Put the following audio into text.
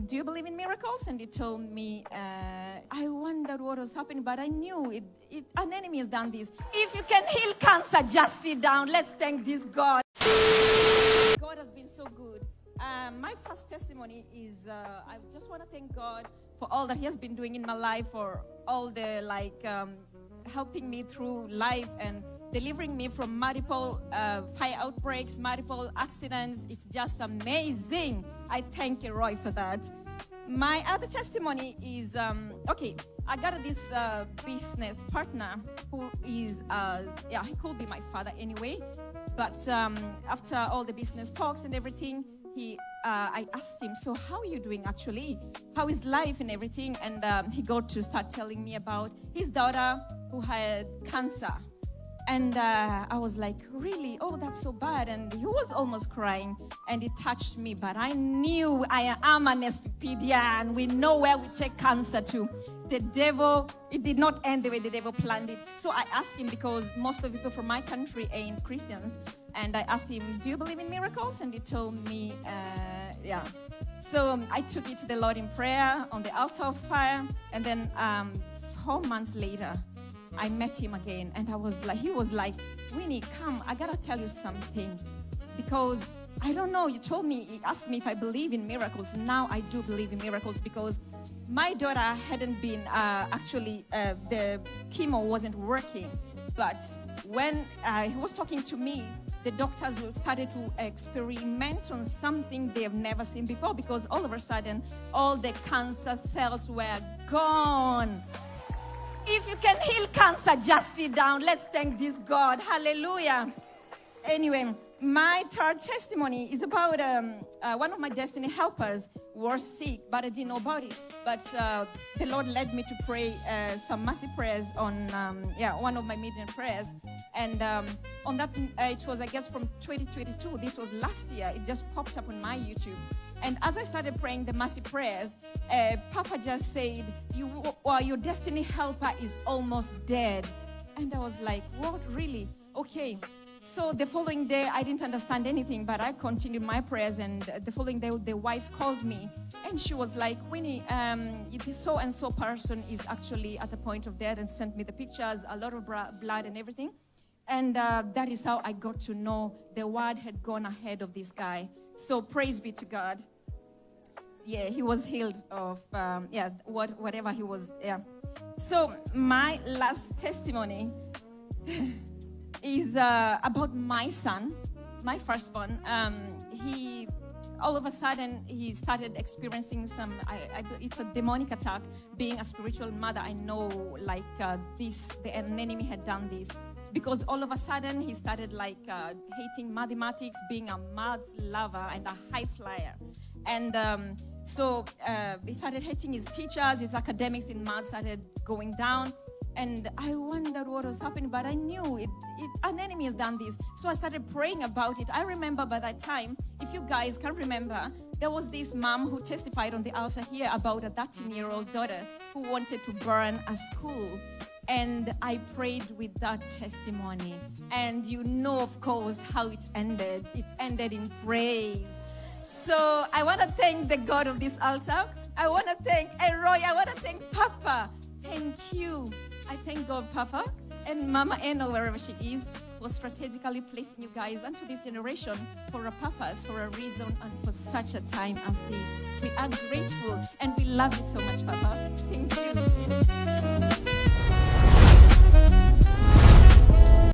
do you believe in miracles? And he told me, I wondered what was happening, but I knew an enemy has done this. If you can heal cancer, just sit down. Let's thank this God. God has been so good. My first testimony is I just want to thank God for all that he has been doing in my life, for all the helping me through life and delivering me from multiple fire outbreaks, multiple accidents. It's just amazing. I thank you, Roy, for that. My other testimony is, I got this business partner who is, he could be my father anyway. But after all the business talks and everything, I asked him, so how are you doing actually? How is life and everything? And he got to start telling me about his daughter who had cancer. And I was like, really? Oh, that's so bad. And he was almost crying, and it touched me. But I knew I am an NSPPDIAN. We know where we take cancer to. The devil, it did not end the way the devil planned it. So I asked him, because most of the people from my country ain't Christians. And I asked him, do you believe in miracles? And he told me, yeah. So I took it to the Lord in prayer on the altar of fire. And then 4 months later, I met him again, and he was like, Winnie, come, I gotta tell you something, because I don't know, he asked me if I believe in miracles. Now I do believe in miracles, because my daughter hadn't been, the chemo wasn't working, but when he was talking to me, the doctors started to experiment on something they have never seen before, because all of a sudden, all the cancer cells were gone. If you can heal cancer, just sit down. Let's thank this God. Hallelujah. Anyway, my third testimony is about one of my destiny helpers was sick, but I didn't know about it. But the Lord led me to pray some mercy prayers on one of my midnight prayers. And on that, it was, I guess, from 2022. This was last year. It just popped up on my YouTube. And as I started praying the mercy prayers, Papa just said, your destiny helper is almost dead. And I was like, what, really? Okay. So the following day, I didn't understand anything, but I continued my prayers. And the following day, the wife called me, and she was like, Winnie, this so-and-so person is actually at the point of death, and sent me the pictures, a lot of blood and everything. And that is how I got to know the word had gone ahead of this guy. So praise be to God. Yeah, he was healed of, whatever he was, yeah. So my last testimony is about my son, my firstborn. He, all of a sudden, he started experiencing it's a demonic attack. Being a spiritual mother, I know, the enemy had done this. Because all of a sudden, he started hating mathematics, being a maths lover and a high flyer. And so he started hating his teachers, his academics in maths started going down. And I wondered what was happening, but I knew an enemy has done this. So I started praying about it. I remember by that time, if you guys can remember, there was this mom who testified on the altar here about a 13-year-old daughter who wanted to burn a school. And I prayed with that testimony. And you know, of course, how it ended. It ended in praise. So I want to thank the God of this altar. I want to thank Roy. I want to thank Papa. Thank you. I thank God, Papa, and Mama Eno, wherever she is, for strategically placing you guys into this generation for a purpose, for a reason, and for such a time as this. We are grateful, and we love you so much, Papa. Thank you.